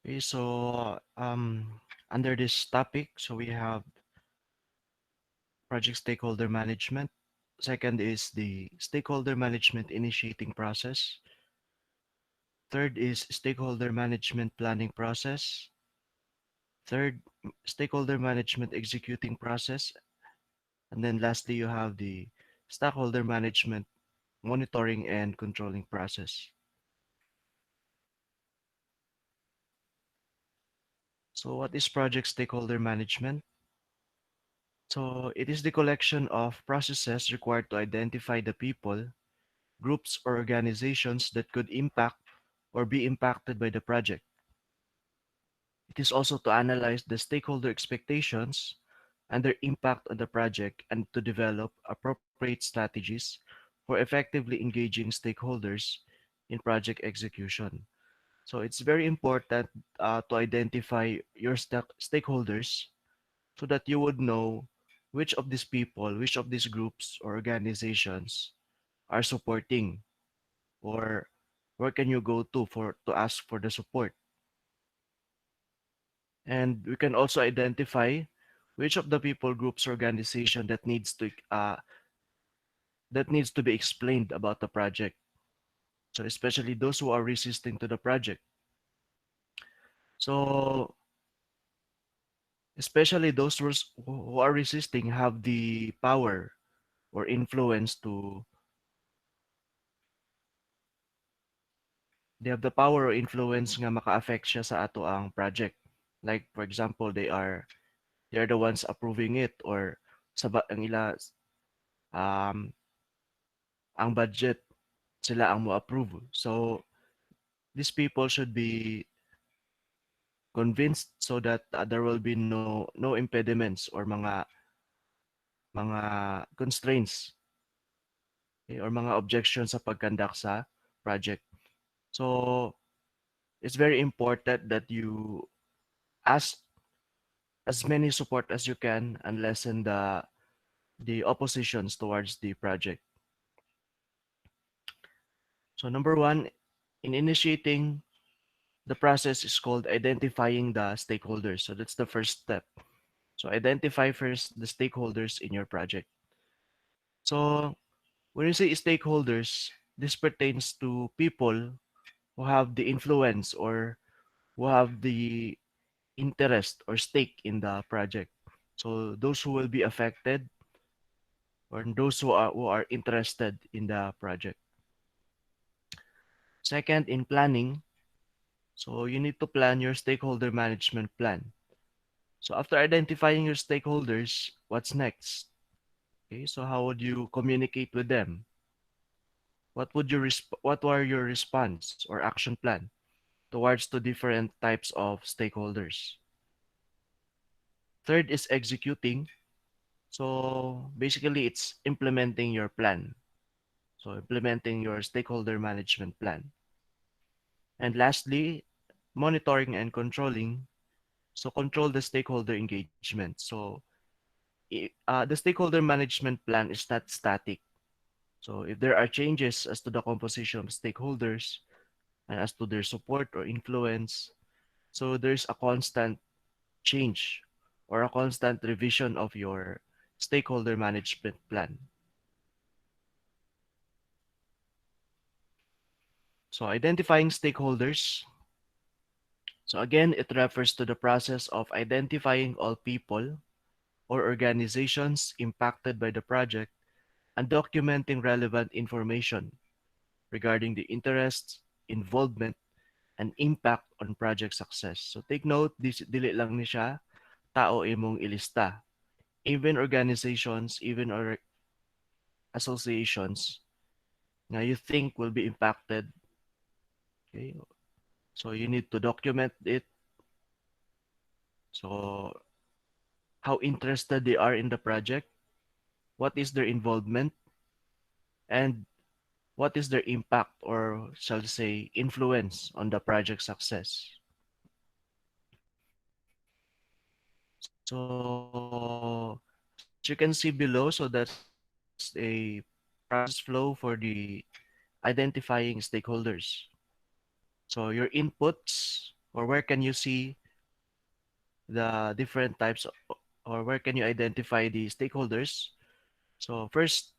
Okay, so under this topic, so we have project stakeholder management. Second is the stakeholder management initiating process. Third is stakeholder management planning process. Third, stakeholder management executing process. And then lastly, you have the stakeholder management monitoring and controlling process. So what is project stakeholder management? So it is the collection of processes required to identify the people, groups, or organizations that could impact or be impacted by the project. It is also to analyze the stakeholder expectations and their impact on the project and to develop appropriate strategies for effectively engaging stakeholders in project execution. So it's very important to identify your stakeholders so that you would know which of these people, which of these groups or organizations are supporting, or where can you go to ask for the support. And we can also identify which of the people, groups, organization that needs to be explained about the project. So especially those who are resisting to the project. So especially those who are resisting have the power or influence to they have the power or influence nga maka-affect siya sa ato ang project. Like for example, they are the ones approving it, or ang ila um ang budget sila ang mo approve. So these people should be convinced so that there will be no impediments or mga constraints, or mga objections sa pagkandak sa project. So it's very important that you ask as many support as you can and lessen the oppositions towards the project. So number one, in initiating the process is called identifying the stakeholders. So that's the first step. So identify first the stakeholders in your project. So when you say stakeholders, this pertains to people who have the influence or who have the interest or stake in the project. So those who will be affected or those who are interested in the project. Second, in planning, so you need to plan your stakeholder management plan. So after identifying your stakeholders, what's next? Okay, so how would you communicate with them? What were your response or action plan towards the different types of stakeholders? Third is executing. So basically it's implementing your plan. So implementing your stakeholder management plan. And lastly, monitoring and controlling. So control the stakeholder engagement. So the stakeholder management plan is not static. So if there are changes as to the composition of stakeholders and as to their support or influence, so there's a constant change or a constant revision of your stakeholder management plan. So identifying stakeholders. So again, it refers to the process of identifying all people or organizations impacted by the project and documenting relevant information regarding the interests, involvement, and impact on project success. So take note, dili lang ni siya tao imong ilista. Even organizations, even or associations na you think will be impacted. Okay? So you need to document it. So how interested they are in the project, what is their involvement, and what is their impact or shall I say influence on the project success. So as you can see below, so that's a process flow for the identifying stakeholders. So your inputs, or where can you see the different types or where can you identify the stakeholders? So first,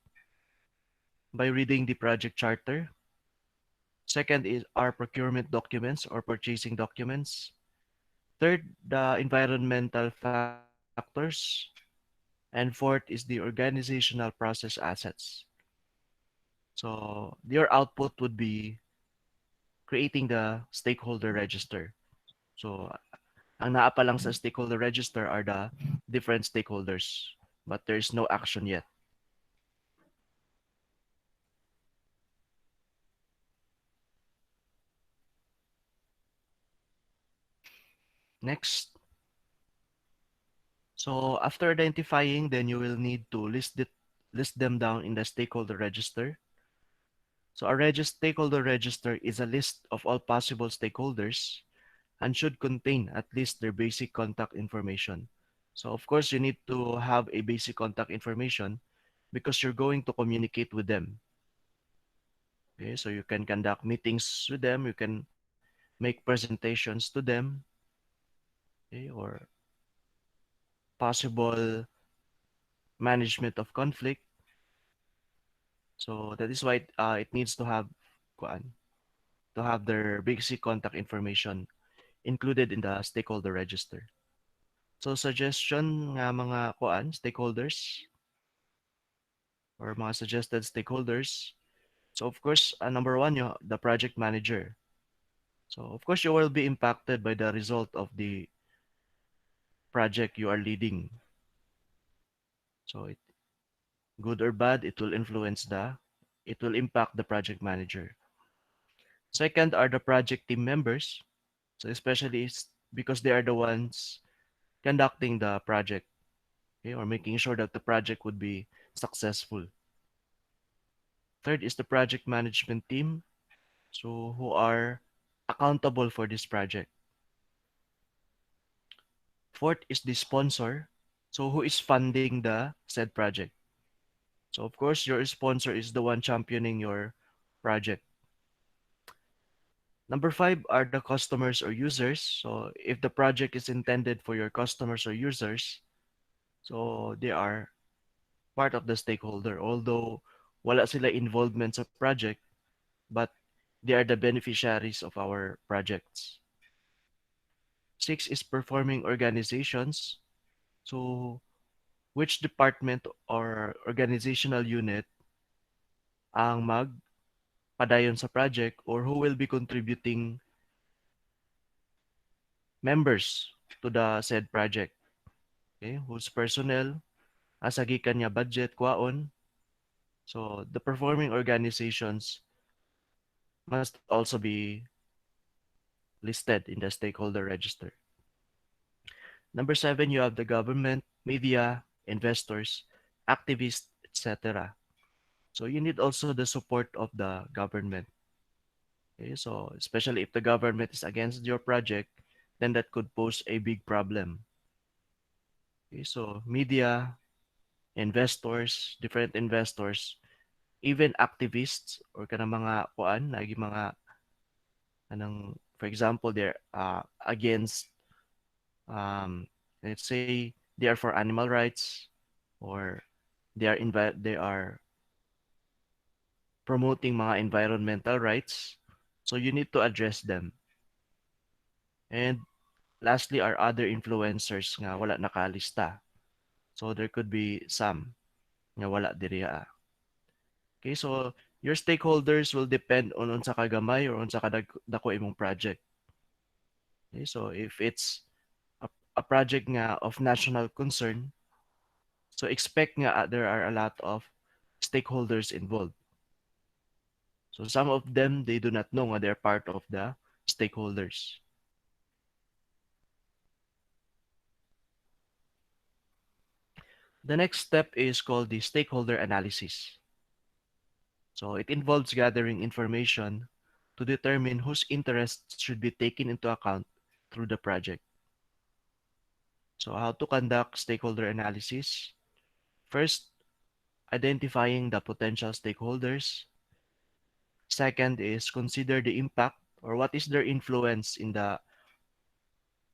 by reading the project charter. Second is our procurement documents or purchasing documents. Third, the environmental factors. And fourth is the organizational process assets. So your output would be creating the stakeholder register. So ang naa pa lang sa stakeholder register are the different stakeholders, but there's no action yet. Next, so after identifying, then you will need to list them down in the stakeholder register. So a stakeholder register is a list of all possible stakeholders and should contain at least their basic contact information. So of course, you need to have a basic contact information because you're going to communicate with them. Okay, so you can conduct meetings with them, you can make presentations to them, okay, or possible management of conflict. So that is why it needs to have kuan, to have their basic contact information included in the stakeholder register. So suggestion nga mga kuan stakeholders or mga suggested stakeholders. So of course, number one, the project manager. So of course, you will be impacted by the result of the project you are leading. So good or bad, it will impact the project manager. Second are the project team members. So especially because they are the ones conducting the project, okay, or making sure that the project would be successful. Third is the project management team, so who are accountable for this project. Fourth is the sponsor, so who is funding the said project. So of course, your sponsor is the one championing your project. Number five are the customers or users. So if the project is intended for your customers or users, so they are part of the stakeholder. Although wala sila involvement sa project, but they are the beneficiaries of our projects. Six is performing organizations. So which department or organizational unit ang magpadayon sa project or who will be contributing members to the said project. Okay, whose personnel asa gikan niya budget kwaon. So the performing organizations must also be listed in the stakeholder register. Number seven, you have the government, media, investors, activists, etc. So you need also the support of the government. Okay, so especially if the government is against your project, then that could pose a big problem. Okay, so media, investors, different investors, even activists or kanang mga kuan, lagi mga anong, for example, they're against let's say they are for animal rights or they are promoting mga environmental rights. So you need to address them. And lastly are other influencers nga wala nakalista. So there could be some nga wala diri. Okay, so your stakeholders will depend on unsa ka gamay or unsa ka dako imong project. Okay, so if it's a project nga of national concern, so expect nga there are a lot of stakeholders involved. So some of them they do not know nga they're part of the stakeholders. The next step is called the stakeholder analysis. So it involves gathering information to determine whose interests should be taken into account through the project. So how to conduct stakeholder analysis? First, identifying the potential stakeholders. Second is consider the impact or what is their influence in the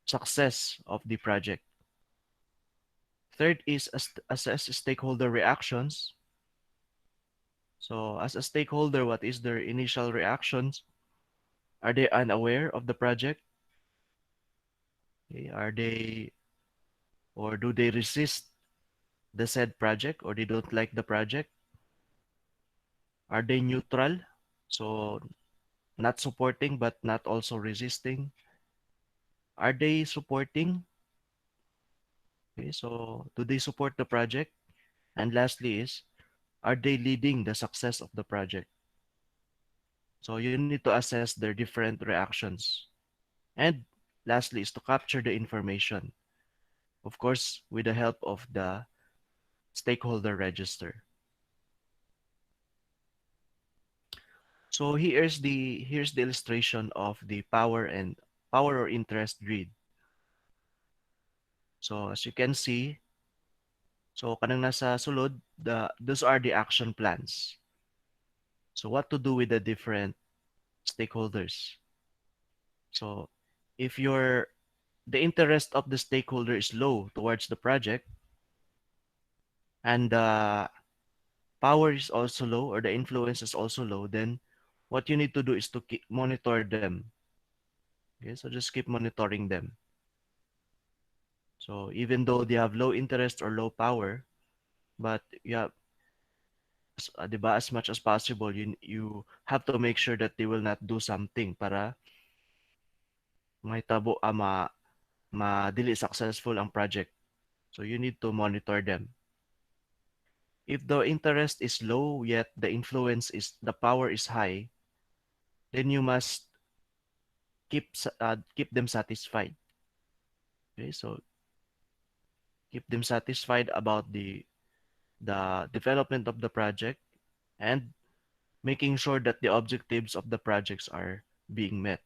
success of the project. Third is assess stakeholder reactions. So as a stakeholder, what is their initial reactions? Are they unaware of the project? Okay, are they, or do they resist the said project, or they don't like the project? Are they neutral? So not supporting but not also resisting. Are they supporting? Okay, so do they support the project? And lastly is, are they leading the success of the project? So you need to assess their different reactions. And lastly is to capture the information, of course, with the help of the stakeholder register. So here's the illustration of the power or interest grid. So as you can see, so kanang nasa sulod, those are the action plans. So what to do with the different stakeholders. So if the interest of the stakeholder is low towards the project and the power is also low or the influence is also low, then what you need to do is to keep monitor them. Okay, so just keep monitoring them. So even though they have low interest or low power, but yeah, 'di ba, as much as possible, you have to make sure that they will not do something para mahitabo madili successful ang project. So you need to monitor them. If the interest is low yet the power is high, then you must keep them satisfied. Okay, so keep them satisfied about the development of the project and making sure that the objectives of the projects are being met.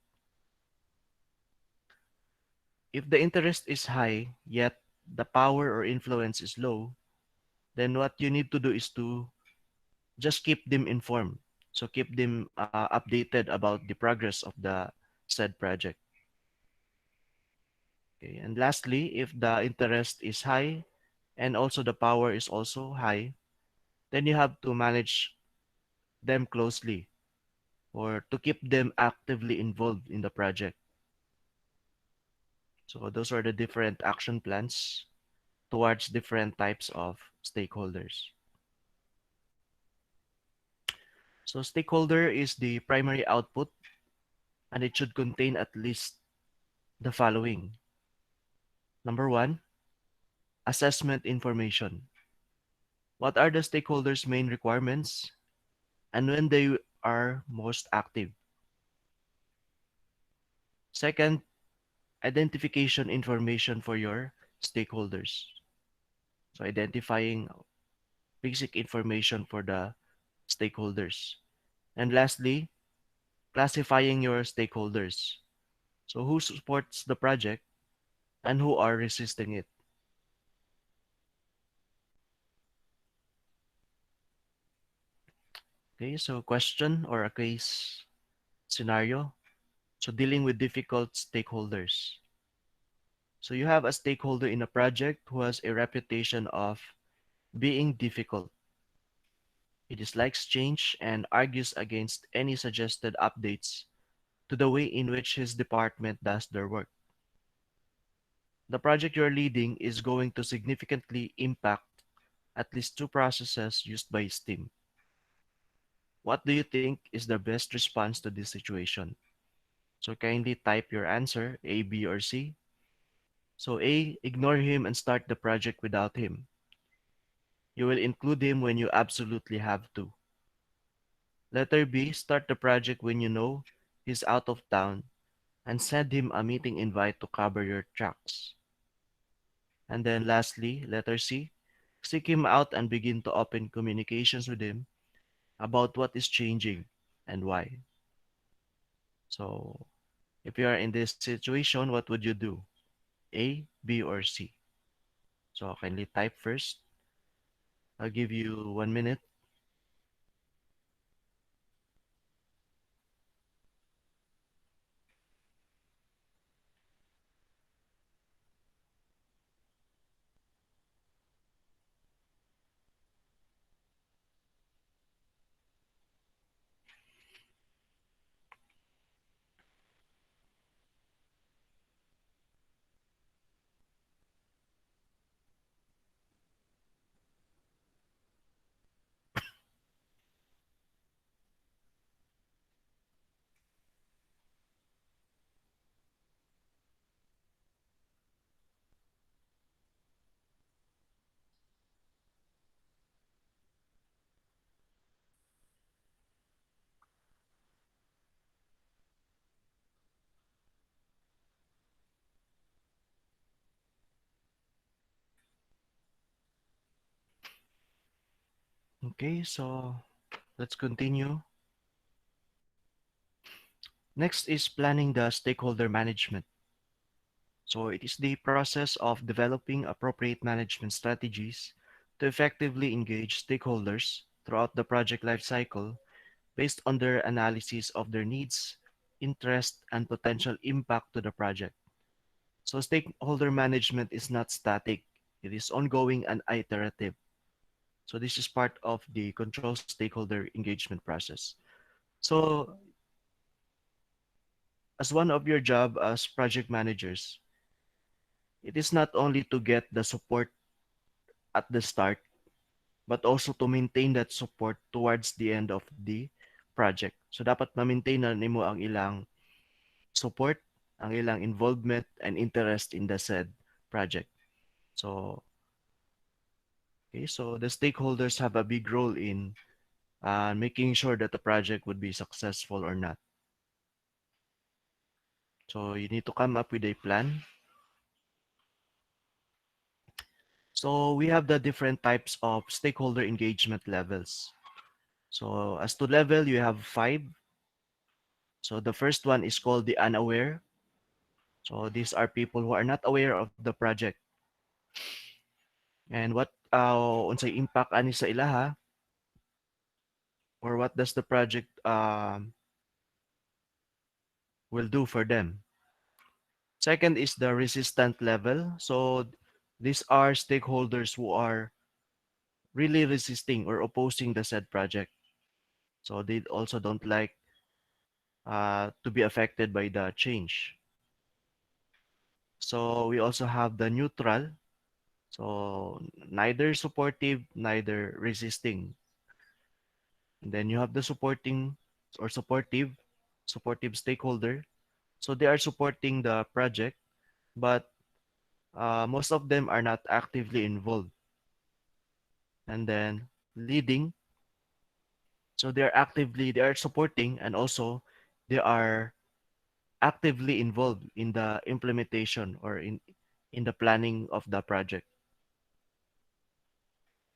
If the interest is high yet the power or influence is low, then what you need to do is to just keep them informed. So keep them updated about the progress of the said project. Okay. And lastly, if the interest is high and also the power is also high, then you have to manage them closely or to keep them actively involved in the project. So those are the different action plans towards different types of stakeholders. So stakeholder is the primary output and it should contain at least the following. Number one, assessment information. What are the stakeholders' main requirements and when they are most active? Second, identification information for your stakeholders. So identifying basic information for the stakeholders. And lastly, classifying your stakeholders. So who supports the project and who are resisting it. Okay, so question or a case scenario. So dealing with difficult stakeholders. So you have a stakeholder in a project who has a reputation of being difficult. He dislikes change and argues against any suggested updates to the way in which his department does their work. The project you're leading is going to significantly impact at least two processes used by his team. What do you think is the best response to this situation? So kindly type your answer, A, B, or C. So A, ignore him and start the project without him. You will include him when you absolutely have to. Letter B, start the project when you know he's out of town and send him a meeting invite to cover your tracks. And then lastly, letter C, seek him out and begin to open communications with him about what is changing and why. So if you are in this situation, what would you do? A, B, or C? So kindly type first. I'll give you 1 minute. Okay, so let's continue. Next is planning the stakeholder management. So it is the process of developing appropriate management strategies to effectively engage stakeholders throughout the project lifecycle based on their analysis of their needs, interest, and potential impact to the project. So stakeholder management is not static. It is ongoing and iterative. So this is part of the control stakeholder engagement process. So as one of your job as project managers, it is not only to get the support at the start, but also to maintain that support towards the end of the project. So dapat ma-maintain na nimo ang ilang support, ang ilang involvement and interest in the said project. So, okay, so the stakeholders have a big role in making sure that the project would be successful or not. So you need to come up with a plan. So we have the different types of stakeholder engagement levels. So as to level, you have five. So the first one is called the unaware. So these are people who are not aware of the project and what unsay impact ani sa ilaha or what does the project will do for them. Second is the resistant level. So these are stakeholders who are really resisting or opposing the said project. So they also don't like to be affected by the change. So we also have the neutral. So neither supportive, neither resisting. And then you have the supporting or supportive stakeholder. So they are supporting the project, but most of them are not actively involved. And then leading, so they are supporting and also they are actively involved in the implementation or in the planning of the project.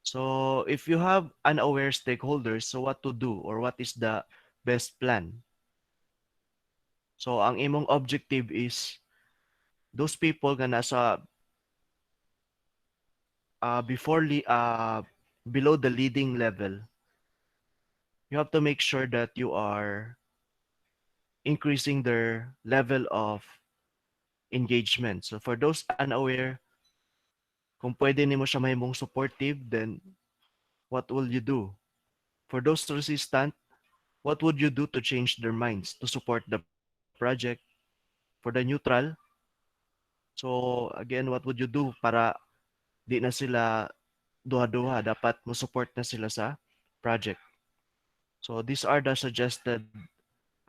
So if you have unaware stakeholders, so what to do or what is the best plan? So ang imong objective is those people nga nasa before below the leading level, you have to make sure that you are increasing their level of engagement. So for those unaware, kung pwede nimo siya mahimong supportive, then what will you do? For those resistant, what would you do to change their minds to support the project? For the neutral, so again, what would you do para di na sila duha-duha, dapat mo support na sila sa project. So these are the suggested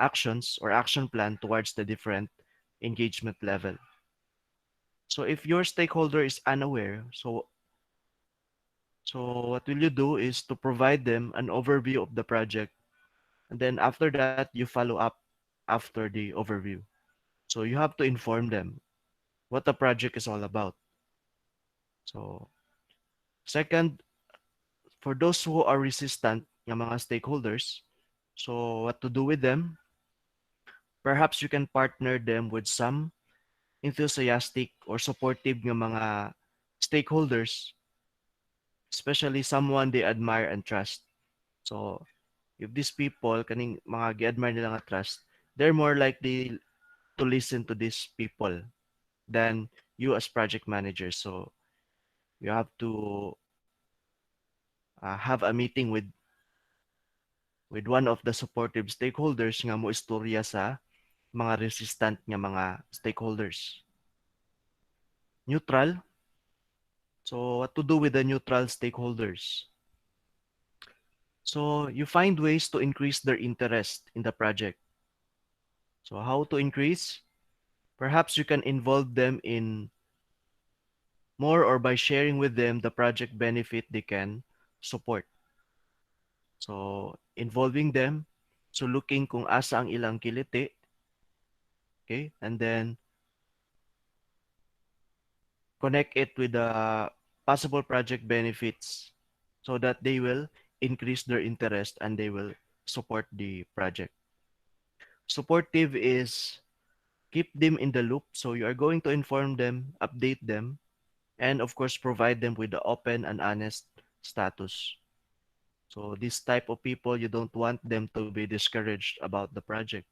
actions or action plan towards the different engagement level. So if your stakeholder is unaware, so what will you do is to provide them an overview of the project, and then after that you follow up after the overview. So you have to inform them what the project is all about. So second, for those who are resistant ng mga stakeholders, so what to do with them? Perhaps you can partner them with some enthusiastic or supportive ng mga stakeholders, especially someone they admire and trust. So if these people, kaning mga gi-admire nila nga trust, they're more likely to listen to these people than you as project manager. So you have to have a meeting with one of the supportive stakeholders nga mo istorya sa mga resistant nga mga stakeholders. Neutral. So what to do with the neutral stakeholders? So you find ways to increase their interest in the project. So how to increase? Perhaps you can involve them in more or by sharing with them the project benefit they can support. So involving them, so looking kung asa ang ilang kiliti, okay? And then connect it with the possible project benefits so that they will increase their interest and they will support the project. Supportive is keep them in the loop. So you are going to inform them, update them, and of course provide them with the open and honest status. So this type of people, you don't want them to be discouraged about the project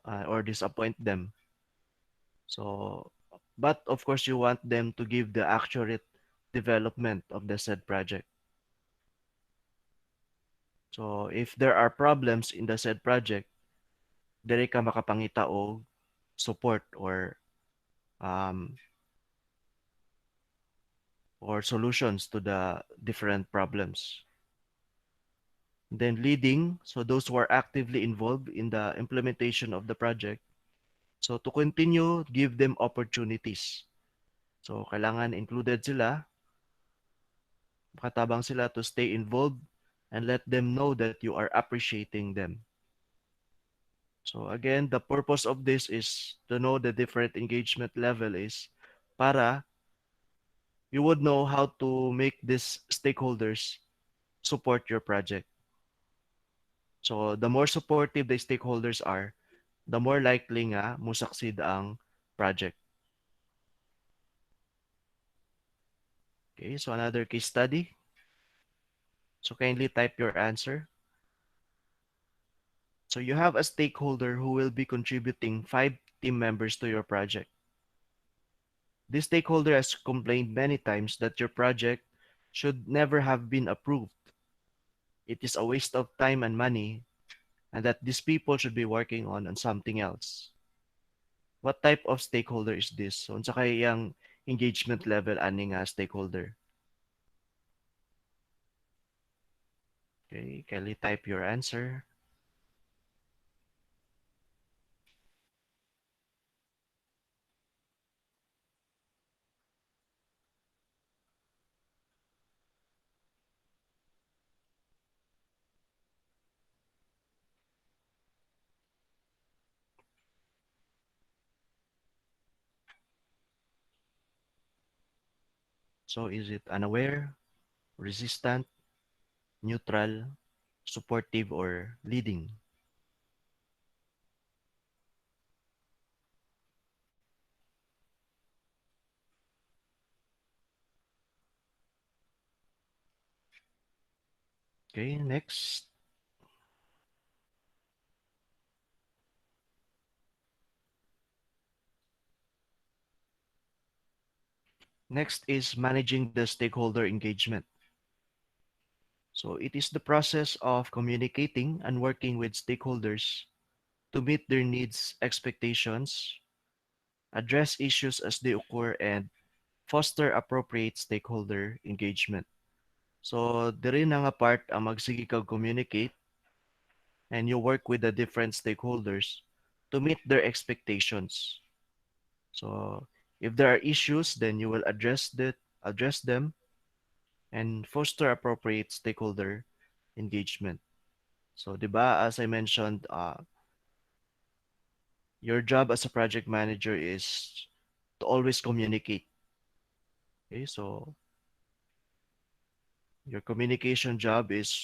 or disappoint them. So, but of course you want them to give the accurate development of the said project. So if there are problems in the said project, dere ka makapangita og support um, or solutions to the different problems. Then leading, so those who are actively involved in the implementation of the project. So to continue, give them opportunities. So kailangan included sila, makatabang sila to stay involved and let them know that you are appreciating them. So again, the purpose of this is to know the different engagement level is para you would know how to make these stakeholders support your project. So the more supportive the stakeholders are, the more likely nga mo succeed ang project. Okay, so another case study. So kindly type your answer. So you have a stakeholder who will be contributing 5 team members to your project. This stakeholder has complained many times that your project should never have been approved. It is a waste of time and money, and that these people should be working on something else. What type of stakeholder is this? So, unsa kay yang engagement level ani nga stakeholder? Okay, kindly type your answer. So, is it unaware, resistant, neutral, supportive, or leading? Okay, next. Next is managing the stakeholder engagement. So it is the process of communicating and working with stakeholders to meet their needs, expectations, address issues as they occur, and foster appropriate stakeholder engagement. So diri na nga part ang magsige kag communicate and you work with the different stakeholders to meet their expectations. So if there are issues, then you will address them and foster appropriate stakeholder engagement. So, 'di ba, as I mentioned, your job as a project manager is to always communicate. Okay, so your communication job is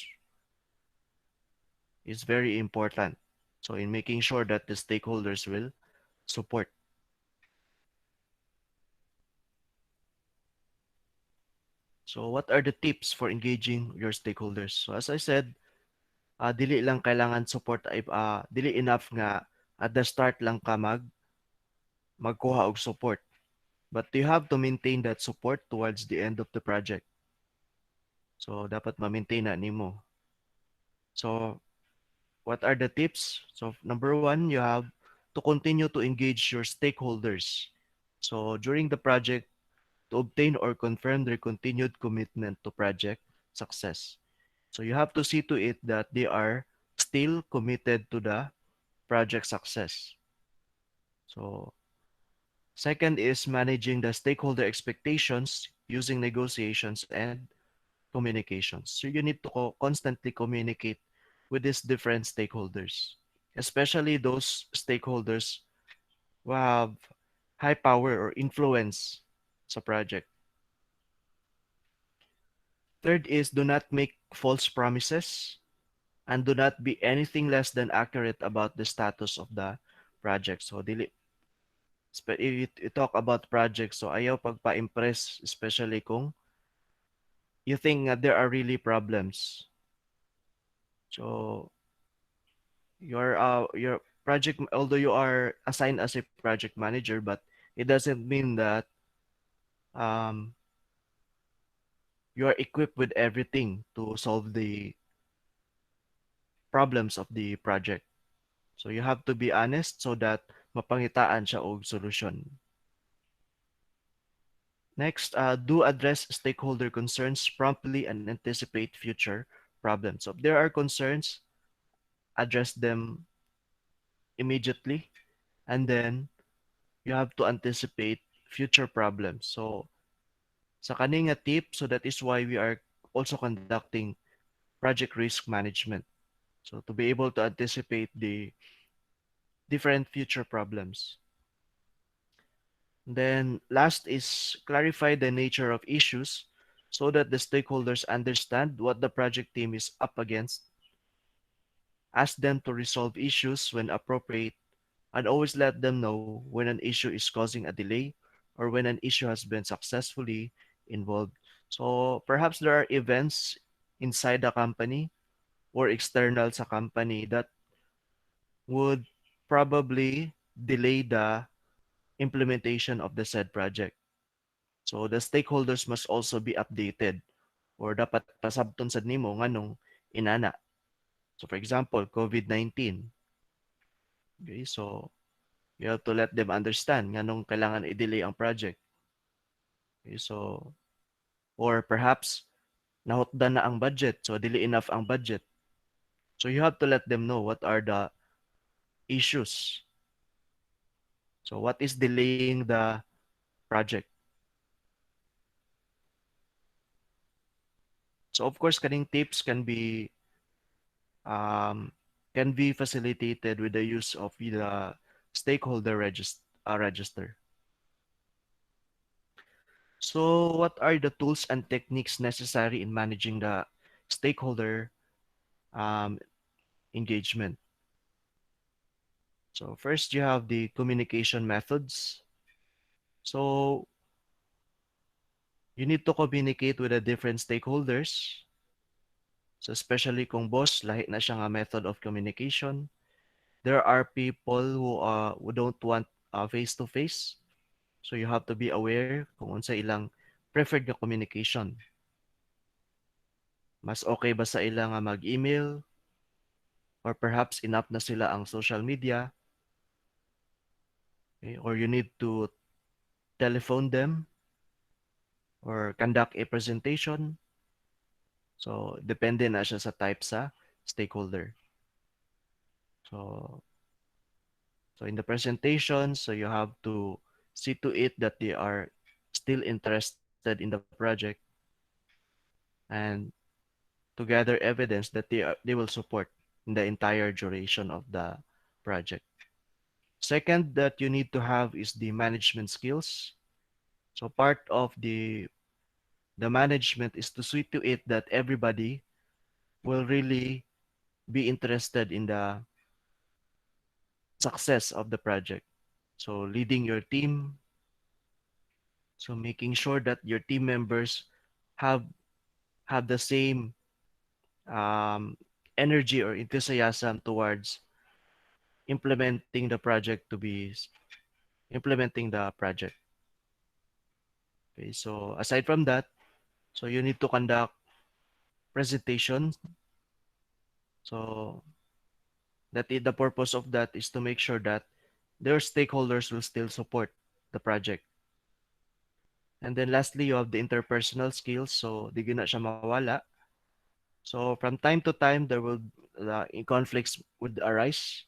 very important. So, in making sure that the stakeholders will support. So, what are the tips for engaging your stakeholders? So, as I said, dili lang kailangan support dili enough nga at the start lang ka magkuha og support. But you have to maintain that support towards the end of the project. So, dapat ma-maintain na nimo. So, what are the tips? So, number one, you have to continue to engage your stakeholders. So, during the project, to obtain or confirm their continued commitment to project success. So, you have to see to it that they are still committed to the project success. So, second is managing the stakeholder expectations using negotiations and communications. So you need to constantly communicate with these different stakeholders, especially those stakeholders who have high power or influence sa project. Third is do not make false promises and do not be anything less than accurate about the status of the project. So dili if you talk about project, so ayaw pagpa-impress, especially kung you think that there are really problems. So your project, although you are assigned as a project manager, but it doesn't mean that um, you are equipped with everything to solve the problems of the project. So you have to be honest so that mapangitaan siya og solusyon. Next, do address stakeholder concerns promptly and anticipate future problems. So if there are concerns, address them immediately, and then you have to anticipate future problems. So sa kaning nga tip, so that is why we are also conducting project risk management. So to be able to anticipate the different future problems. Then last is clarify the nature of issues so that the stakeholders understand what the project team is up against. Ask them to resolve issues when appropriate and always let them know when an issue is causing a delay or when an issue has been successfully involved. So perhaps there are events inside the company or external sa company that would probably delay the implementation of the said project. So the stakeholders must also be updated or dapat pasabton sad nimo nganong inana. So for example, COVID-19. Okay, so you have to let them understand nganong kailangan i-delay ang project. Okay, so or perhaps nahutdan na ang budget, so dili enough ang budget. So you have to let them know what are the issues. So what is delaying the project? So of course, kaning tips um, can be facilitated with the use of the stakeholder register. So what are the tools and techniques necessary in managing the stakeholder um, engagement? So first you have the communication methods. So you need to communicate with the different stakeholders. So especially kung boss, lahi na siya nga method of communication. There are people who don't want face to face. So you have to be aware kung unsa ilang preferred nga communication. Mas okay ba sa ila nga mag-email or perhaps enough na sila ang social media, okay? Or you need to telephone them or conduct a presentation. So depende na siya sa type sa stakeholder. So so in the presentation, so you have to see to it that they are still interested in the project and to gather evidence that they will support in the entire duration of the project. Second that you need to have is the management skills. So part of the management is to see to it that everybody will really be interested in the success of the project. So leading your team, so making sure that your team members have have the same um, energy or enthusiasm towards implementing the project to be implementing the project. Okay, so aside from that, so you need to conduct presentations. So the purpose of that is to make sure that their stakeholders will still support the project. And then lastly, you have the interpersonal skills. So di na siya mawala. So from time to time, there will conflicts would arise,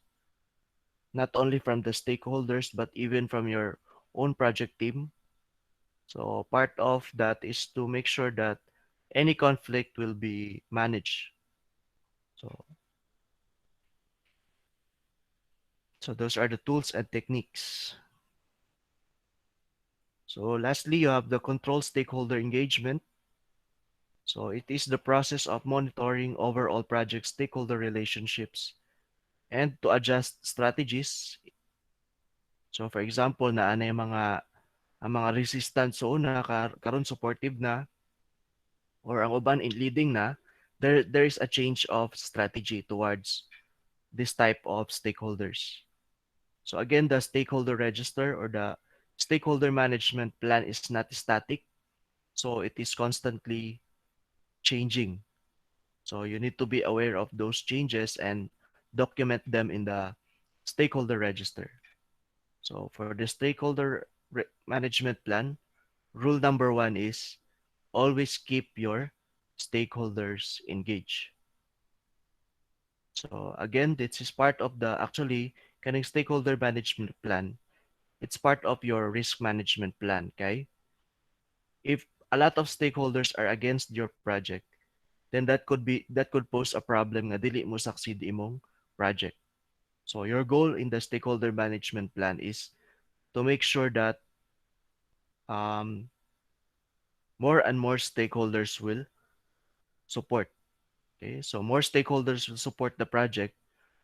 not only from the stakeholders, but even from your own project team. So part of that is to make sure that any conflict will be managed. So, so those are the tools and techniques. So lastly, you have the control stakeholder engagement. So it is the process of monitoring overall project stakeholder relationships and to adjust strategies. So for example, na ano yung ang mga resistant sa una karon supportive na or ang uban in leading na, there is a change of strategy towards this type of stakeholders. So again, the stakeholder register or the stakeholder management plan is not static. So it is constantly changing. So you need to be aware of those changes and document them in the stakeholder register. So for the stakeholder management plan, rule number one is always keep your stakeholders engaged. So again, this is part of the actually kaning stakeholder management plan. It's part of your risk management plan, okay? If a lot of stakeholders are against your project, then that could pose a problem nga dili mo succeed imong project. So your goal in the stakeholder management plan is to make sure that um, more and more stakeholders will support. Okay, so more stakeholders will support the project,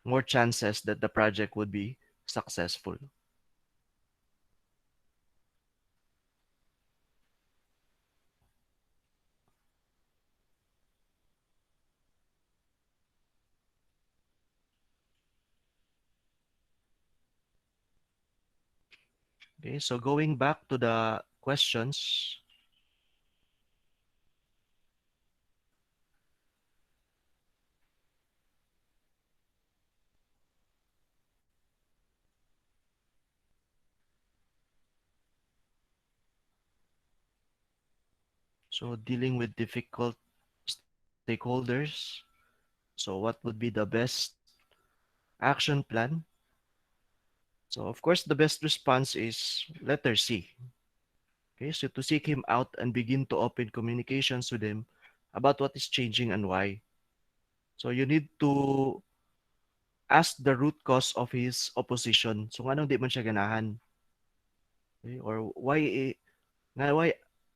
more chances that the project would be successful. Okay, so going back to the questions, so dealing with difficult stakeholders, so what would be the best action plan? So of course, the best response is letter C. Okay, so to seek him out and begin to open communications with him about what is changing and why. So you need to ask the root cause of his opposition. So anong di man siya ganahan? Okay? Or why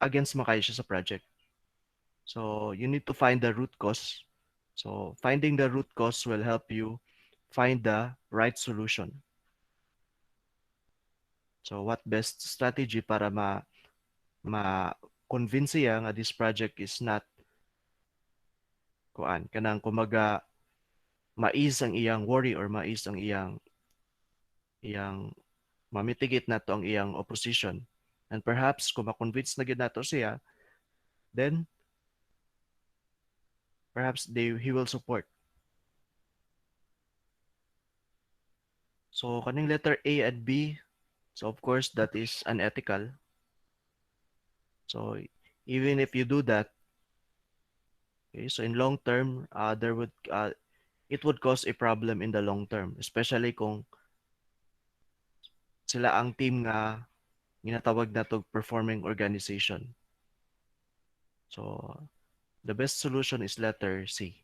against makay siya sa project? So you need to find the root cause. So finding the root cause will help you find the right solution. So what best strategy para ma-convince siya nga this project is not kuan kanang kumaga mais ang iyang worry or mais ang iyang mamitigate nato ang iyang opposition. And perhaps kung ma-convince na gid nato siya, then perhaps he will support. So kaning letter A and B, so of course that is unethical. So even if you do that, okay, so in long term, it would cause a problem in the long term, especially kung sila ang team nga ginatawag nato performing organization. So the best solution is letter C.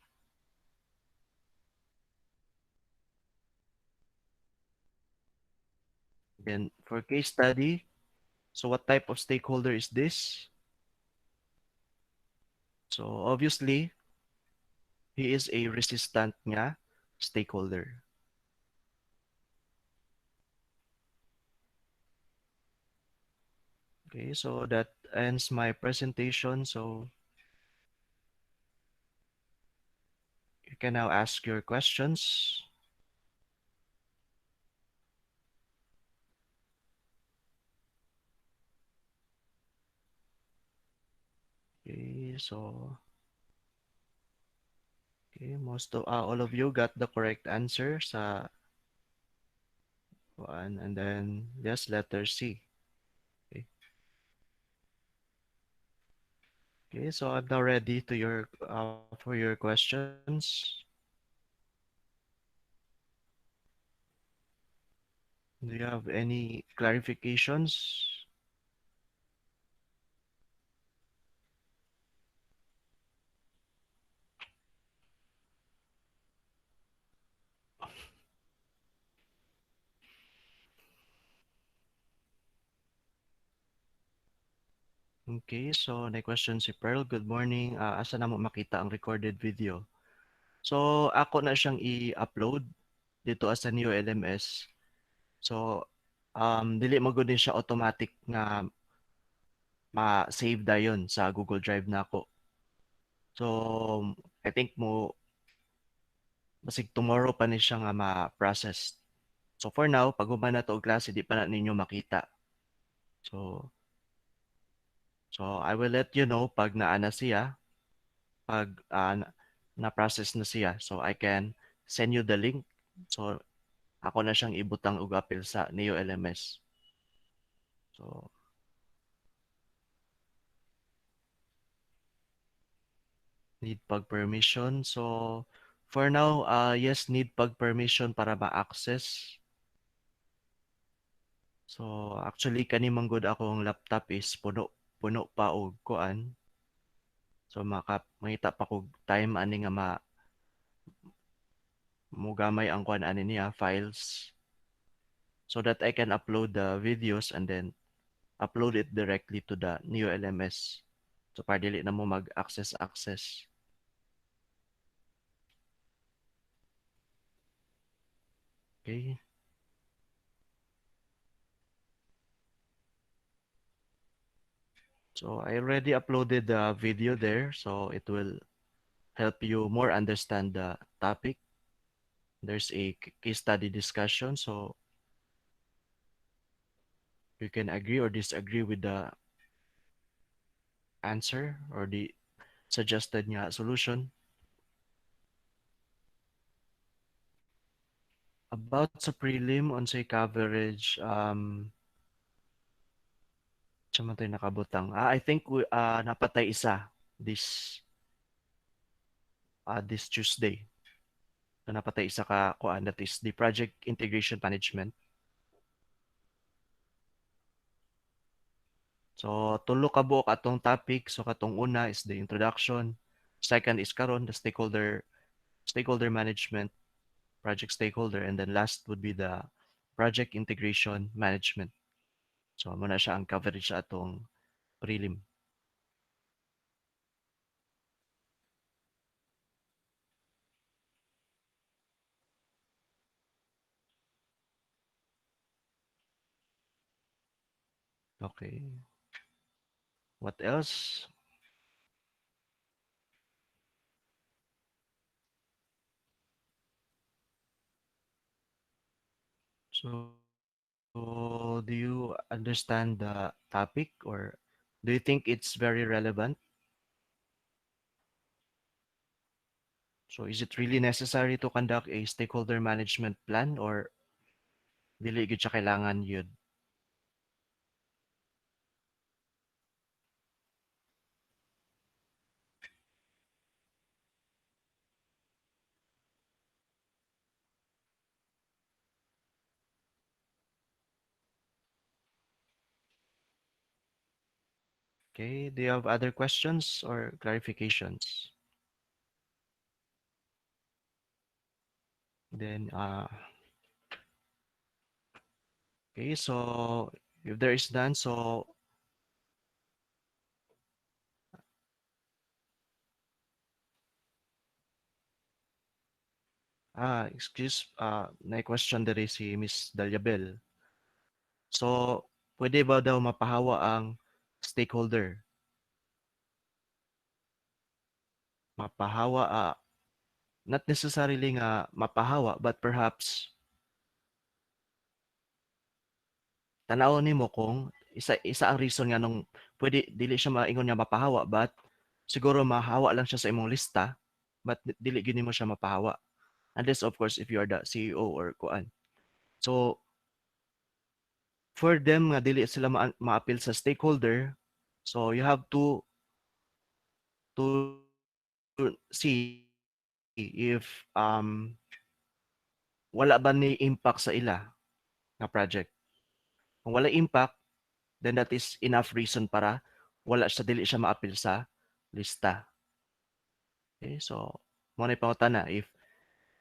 Then for case study, so what type of stakeholder is this? So obviously, he is a resistant nga stakeholder. Okay, so that ends my presentation. So you can now ask your questions. Okay, so okay, most of all of you got the correct answer sa one, and then yes, letter C. Okay. Okay, so I'm now ready to your for your questions. Do you have any clarifications? Okay, so na question si Pearl. Good morning. Asa na mo makita ang recorded video? So, ako na siyang i-upload dito as a new LMS. So, dili mo din siya automatic nga ma-save dayon sa Google Drive nako. So, I think mo basig tomorrow pa ni siya nga ma-process. So for now, pag human na to og klase, di pa na ninyo makita. So, so I will let you know pag naana siya, pag na-process na siya. So I can send you the link. So ako na siyang ibutang og apil sa Neo LMS. So need pag permission. So for now, yes, need pag permission para ma-access. So actually kani manggod akong laptop is puno puno pa og kuan. So makita pa kog time ani nga mogamay ang kuan ani niya files so that I can upload the videos and then upload it directly to the new LMS. So para dili na mo mag-access. Okay. So I already uploaded the video there, so it will help you more understand the topic. There's a case study discussion, so you can agree or disagree with the answer or the suggested nga solution. About sa prelim on say coverage, sa man tayo nakabutang. I think napatay isa this this Tuesday. So napatay isa ka kuan that is the project integration management. So tulo ka buok atong topic. So katong una is the introduction. Second is karon the stakeholder management, project stakeholder, and then last would be the project integration management. So muna siya ang coverage sa atong prelim. Okay. What else? So do you understand the topic or do you think it's very relevant? So is it really necessary to conduct a stakeholder management plan or dili gyud siya kailangan yun? Okay, do you have other questions or clarifications? Then okay, so if there is none, so excuse na question diri si Miss Dalyabel. So pwede ba daw mapahawa ang stakeholder? Mapahawa not necessarily nga mapahawa but perhaps tanaw nimo kung isa ang reason nga nung pwede dili siya maingon nga mapahawa but siguro mahawa lang siya sa imong lista but dili gyud nimo siya mapahawa unless of course if you are the CEO or kuan. So for them nga dili sila ma-appeal sa stakeholder, so you have to see if wala ba ni impact sa ila nga project. Kung wala impact, then that is enough reason para wala siya dili siya ma-appeal sa lista. Okay, so mo na pangutana if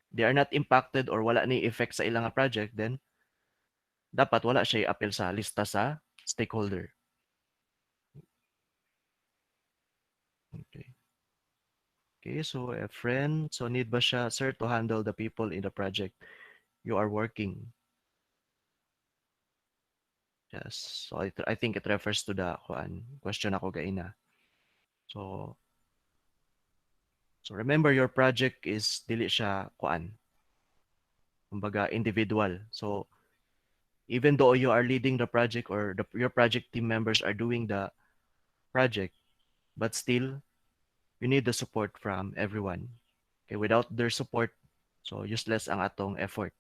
they are not impacted or wala ni effect sa ilang project, then dapat wala siya i-appeal sa lista sa stakeholder. Okay, so a friend, so need ba siya, sir, to handle the people in the project you are working? Yes. So I think it refers to the question ako gaina. So so remember your project is dili siya kumbaga individual. So even though you are leading the project or your project team members are doing the project, but still you need the support from everyone. Okay, without their support, so useless ang atong effort.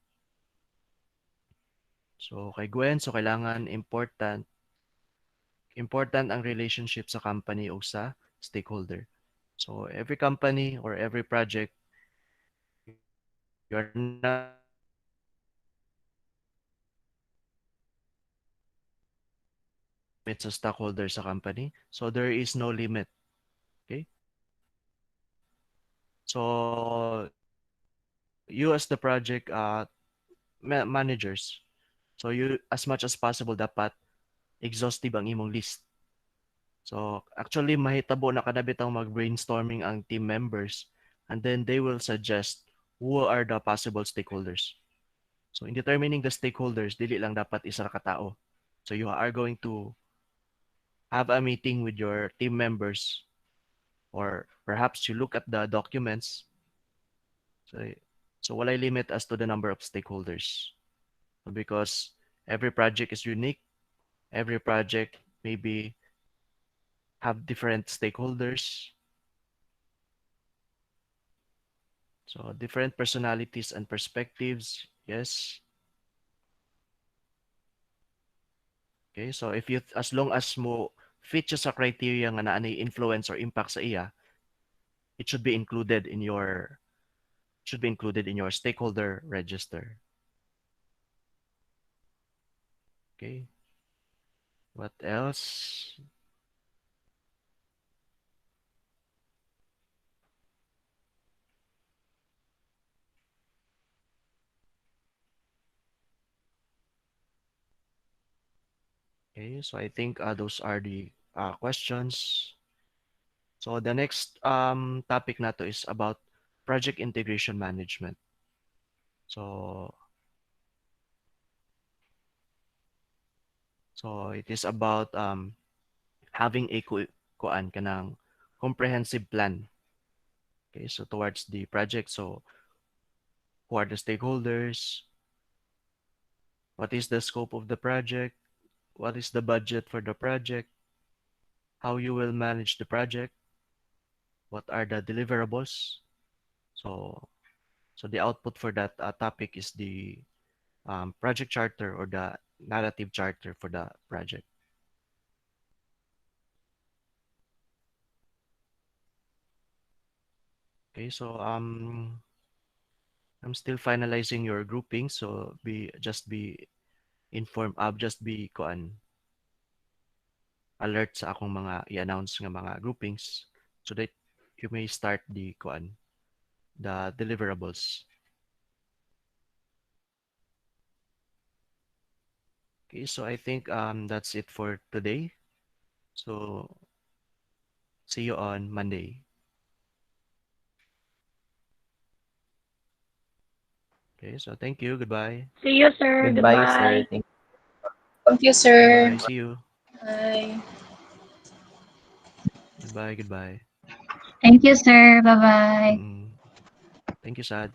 So kay Gwen, so kailangan important ang relationship sa company o sa stakeholder. So every company or every project, you are not able limit sa stockholder sa company. So there is no limit. Okay? So you as the project managers, so you as much as possible dapat exhaustive ang imong list. So actually mahitabo na kada bitaw mag-brainstorming ang team members and then they will suggest who are the possible stakeholders. So in determining the stakeholders, dili lang dapat isa ka tao. So you are going to have a meeting with your team members or perhaps you look at the documents. So, so walay limit as to the number of stakeholders. Because every project is unique. Every project maybe have different stakeholders. So different personalities and perspectives. Yes. Okay. So if you as long as mo fit siya sa criteria nga naa ni influence or impact sa iya, it should be included in your stakeholder register. Okay. What else? Okay. So I think those are the questions. So the next topic nato is about project integration management. So so it is about having a kuan kanang comprehensive plan. Okay, so towards the project. So who are the stakeholders? What is the scope of the project? What is the budget for the project? How you will manage the project? What are the deliverables? So so the output for that topic is the project charter or the narrative charter for the project. Okay, so I'm still finalizing your grouping, so be informed, just be kuan alert sa akong mga i-announce nga mga groupings so that you may start the deliverables. Okay, so I think that's it for today. So see you on Monday. Okay, so thank you. Goodbye. See you, sir. Goodbye, sir. Goodbye. Thank you, sir. Goodbye. See you. Bye. Goodbye. Goodbye. Thank you, sir. Bye bye. Mm-mm. Thank you, Sad.